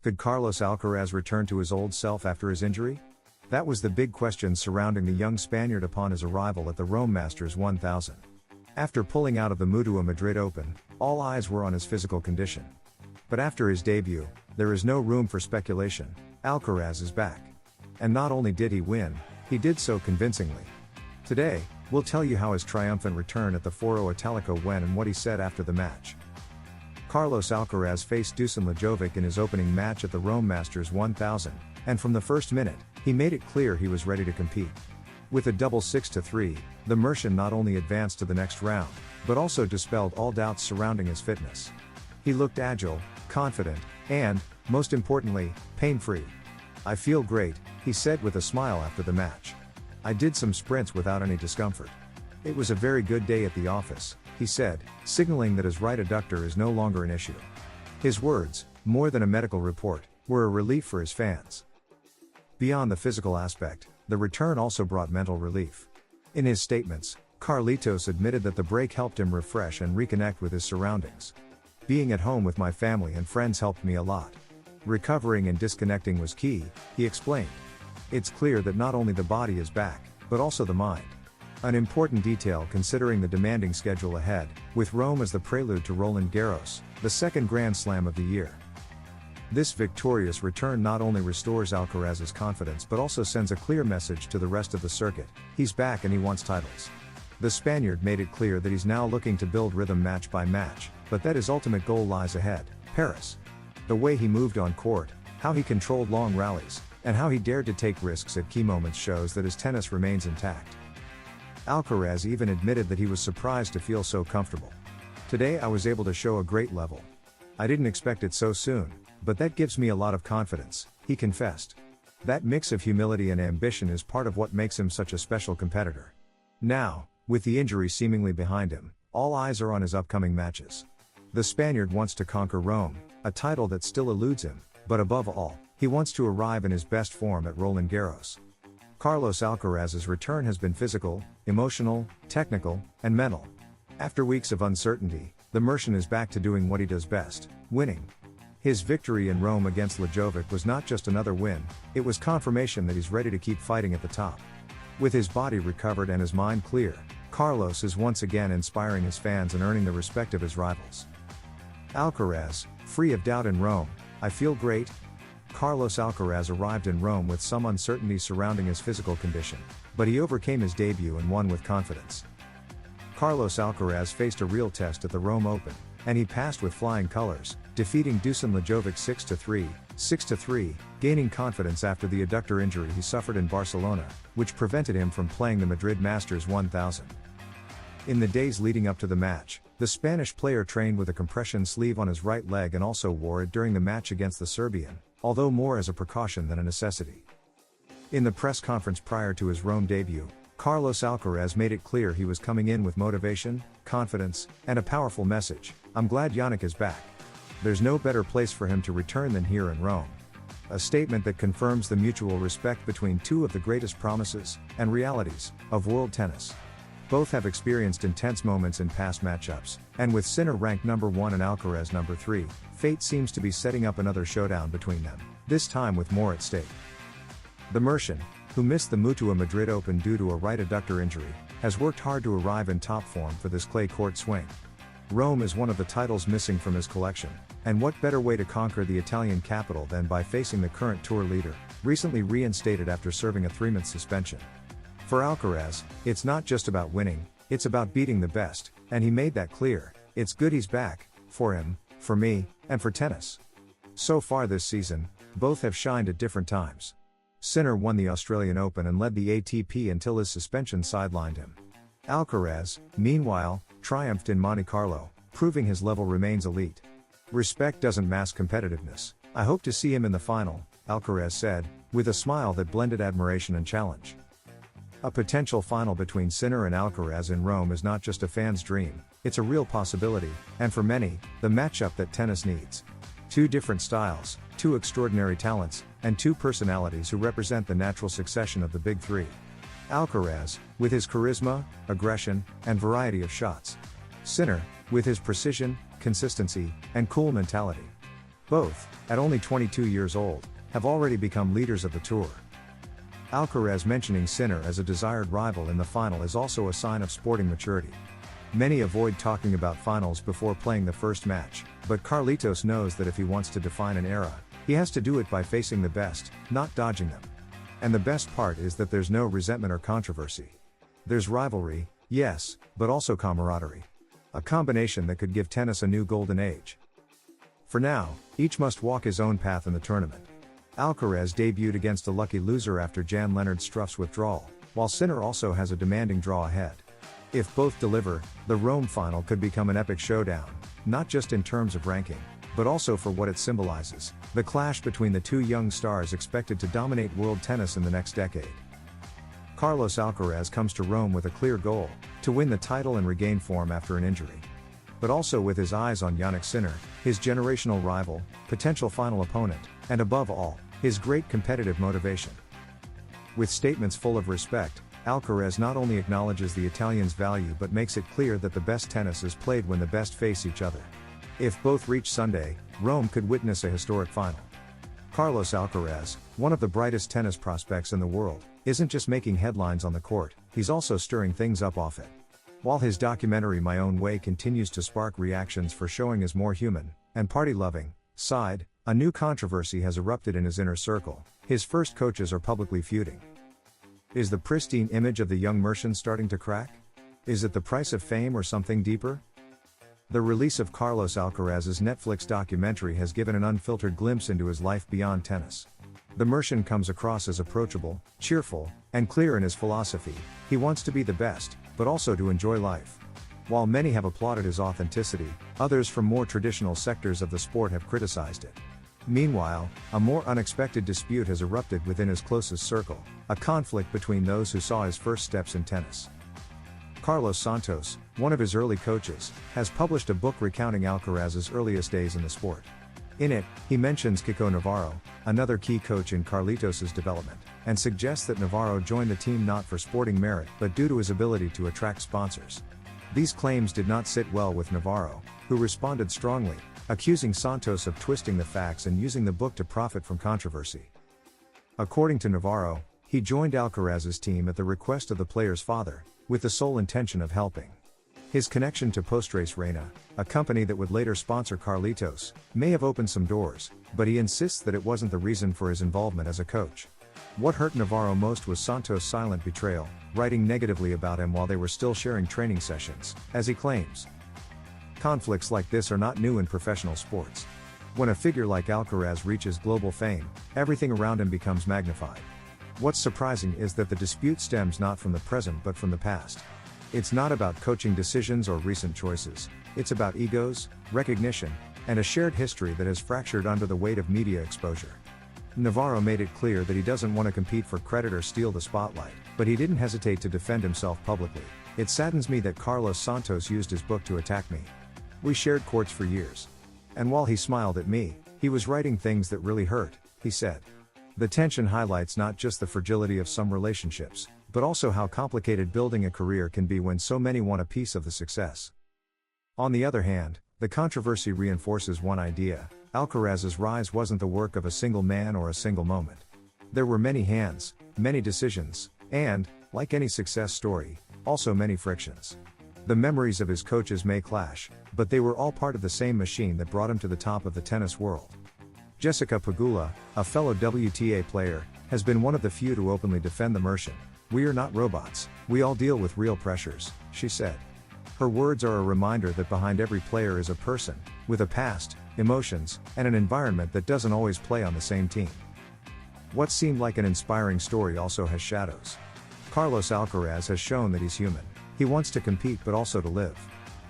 Could Carlos Alcaraz return to his old self after his injury? That was the big question surrounding the young Spaniard upon his arrival at the Rome Masters 1000. After pulling out of the Mutua Madrid Open, all eyes were on his physical condition. But after his debut, there is no room for speculation. Alcaraz is back. And not only did he win, he did so convincingly. Today, we'll tell you how his triumphant return at the Foro Italico went and what he said after the match. Carlos Alcaraz faced Dusan Lajovic in his opening match at the Rome Masters 1000, and from the first minute, he made it clear he was ready to compete. With a double 6-3, the Mercian not only advanced to the next round, but also dispelled all doubts surrounding his fitness. He looked agile, confident, and, most importantly, pain-free. "I feel great," he said with a smile after the match. "I did some sprints without any discomfort. It was a very good day at the office," he said, signaling that his right adductor is no longer an issue. His words, more than a medical report, were a relief for his fans. Beyond the physical aspect, the return also brought mental relief. In his statements, Carlitos admitted that the break helped him refresh and reconnect with his surroundings. "Being at home with my family and friends helped me a lot. Recovering and disconnecting was key," he explained. "It's clear that not only the body is back, but also the mind. An important detail considering the demanding schedule ahead, with Rome as the prelude to Roland Garros, the second Grand Slam of the year." This victorious return not only restores Alcaraz's confidence but also sends a clear message to the rest of the circuit: he's back and he wants titles. The Spaniard made it clear that he's now looking to build rhythm match by match, but that his ultimate goal lies ahead, Paris. The way he moved on court, how he controlled long rallies, and how he dared to take risks at key moments shows that his tennis remains intact. Alcaraz even admitted that he was surprised to feel so comfortable. "Today I was able to show a great level. I didn't expect it so soon, but that gives me a lot of confidence," he confessed. That mix of humility and ambition is part of what makes him such a special competitor. Now, with the injury seemingly behind him, all eyes are on his upcoming matches. The Spaniard wants to conquer Rome, a title that still eludes him, but above all, he wants to arrive in his best form at Roland Garros. Carlos Alcaraz's return has been physical, emotional, technical, and mental. After weeks of uncertainty, the Mercian is back to doing what he does best: winning. His victory in Rome against Lajovic was not just another win, it was confirmation that he's ready to keep fighting at the top. With his body recovered and his mind clear, Carlos is once again inspiring his fans and earning the respect of his rivals. Alcaraz, free of doubt in Rome: "I feel great." Carlos Alcaraz arrived in Rome with some uncertainty surrounding his physical condition, but he overcame his debut and won with confidence. Carlos Alcaraz faced a real test at the Rome Open, and he passed with flying colors, defeating Dusan Lajovic 6-3, 6-3, gaining confidence after the adductor injury he suffered in Barcelona, which prevented him from playing the Madrid Masters 1000. In the days leading up to the match, the Spanish player trained with a compression sleeve on his right leg and also wore it during the match against the Serbian, although more as a precaution than a necessity. In the press conference prior to his Rome debut, Carlos Alcaraz made it clear he was coming in with motivation, confidence, and a powerful message: "I'm glad Jannik is back. There's no better place for him to return than here in Rome." A statement that confirms the mutual respect between two of the greatest promises, and realities, of world tennis. Both have experienced intense moments in past matchups, and with Sinner ranked number 1 and Alcaraz number 3, fate seems to be setting up another showdown between them, this time with more at stake. The Mercian, who missed the Mutua Madrid Open due to a right adductor injury, has worked hard to arrive in top form for this clay court swing. Rome is one of the titles missing from his collection, and what better way to conquer the Italian capital than by facing the current tour leader, recently reinstated after serving a 3-month suspension. For Alcaraz, it's not just about winning, it's about beating the best, and he made that clear. It's good he's back, for him, for me, and for tennis. So far this season, both have shined at different times. Sinner won the Australian Open and led the ATP until his suspension sidelined him. Alcaraz, meanwhile, triumphed in Monte Carlo, proving his level remains elite. "Respect doesn't mask competitiveness. I hope to see him in the final," Alcaraz said, with a smile that blended admiration and challenge. A potential final between Sinner and Alcaraz in Rome is not just a fan's dream, it's a real possibility, and for many, the matchup that tennis needs. Two different styles, two extraordinary talents, and two personalities who represent the natural succession of the big three. Alcaraz, with his charisma, aggression, and variety of shots. Sinner, with his precision, consistency, and cool mentality. Both, at only 22 years old, have already become leaders of the tour. Alcaraz mentioning Sinner as a desired rival in the final is also a sign of sporting maturity. Many avoid talking about finals before playing the first match, but Carlitos knows that if he wants to define an era, he has to do it by facing the best, not dodging them. And the best part is that there's no resentment or controversy. There's rivalry, yes, but also camaraderie. A combination that could give tennis a new golden age. For now, each must walk his own path in the tournament. Alcaraz debuted against a lucky loser after Jan-Lennard Struff's withdrawal, while Sinner also has a demanding draw ahead. If both deliver, the Rome final could become an epic showdown, not just in terms of ranking, but also for what it symbolizes, the clash between the two young stars expected to dominate world tennis in the next decade. Carlos Alcaraz comes to Rome with a clear goal, to win the title and regain form after an injury. But also with his eyes on Jannik Sinner, his generational rival, potential final opponent, and above all, his great competitive motivation. With statements full of respect, Alcaraz not only acknowledges the Italian's value but makes it clear that the best tennis is played when the best face each other. If both reach Sunday, Rome could witness a historic final. Carlos Alcaraz, one of the brightest tennis prospects in the world, isn't just making headlines on the court, he's also stirring things up off it. While his documentary My Own Way continues to spark reactions for showing his more human, and party-loving, side, a new controversy has erupted in his inner circle. His first coaches are publicly feuding. Is the pristine image of the young Merchant starting to crack? Is it the price of fame or something deeper? The release of Carlos Alcaraz's Netflix documentary has given an unfiltered glimpse into his life beyond tennis. The Merchant comes across as approachable, cheerful, and clear in his philosophy. He wants to be the best, but also to enjoy life. While many have applauded his authenticity, others from more traditional sectors of the sport have criticized it. Meanwhile, a more unexpected dispute has erupted within his closest circle, a conflict between those who saw his first steps in tennis. Carlos Santos, one of his early coaches, has published a book recounting Alcaraz's earliest days in the sport. In it, he mentions Kiko Navarro, another key coach in Carlitos' development, and suggests that Navarro joined the team not for sporting merit but due to his ability to attract sponsors. These claims did not sit well with Navarro, who responded strongly, accusing Santos of twisting the facts and using the book to profit from controversy. According to Navarro, he joined Alcaraz's team at the request of the player's father, with the sole intention of helping. His connection to Postrace Reina, a company that would later sponsor Carlitos, may have opened some doors, but he insists that it wasn't the reason for his involvement as a coach. What hurt Navarro most was Santos' silent betrayal, writing negatively about him while they were still sharing training sessions, as he claims. Conflicts like this are not new in professional sports. When a figure like Alcaraz reaches global fame, everything around him becomes magnified. What's surprising is that the dispute stems not from the present but from the past. It's not about coaching decisions or recent choices, it's about egos, recognition, and a shared history that has fractured under the weight of media exposure. Navarro made it clear that he doesn't want to compete for credit or steal the spotlight, but he didn't hesitate to defend himself publicly. It saddens me that Carlos Santos used his book to attack me. We shared courts for years. And while he smiled at me, he was writing things that really hurt, he said. The tension highlights not just the fragility of some relationships, but also how complicated building a career can be when so many want a piece of the success. On the other hand, the controversy reinforces one idea: Alcaraz's rise wasn't the work of a single man or a single moment. There were many hands, many decisions, and, like any success story, also many frictions. The memories of his coaches may clash, but they were all part of the same machine that brought him to the top of the tennis world. Jessica Pegula, a fellow WTA player, has been one of the few to openly defend the Merchant. "We are not robots, we all deal with real pressures," she said. Her words are a reminder that behind every player is a person, with a past, emotions, and an environment that doesn't always play on the same team. What seemed like an inspiring story also has shadows. Carlos Alcaraz has shown that he's human. He wants to compete but also to live.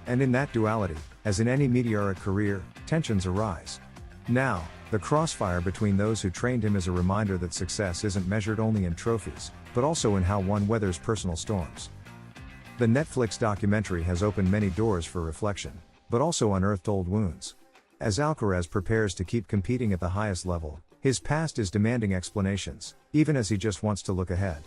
And in that duality, as in any meteoric career, tensions arise. Now, the crossfire between those who trained him is a reminder that success isn't measured only in trophies, but also in how one weathers personal storms. The Netflix documentary has opened many doors for reflection, but also unearthed old wounds. As Alcaraz prepares to keep competing at the highest level, his past is demanding explanations, even as he just wants to look ahead.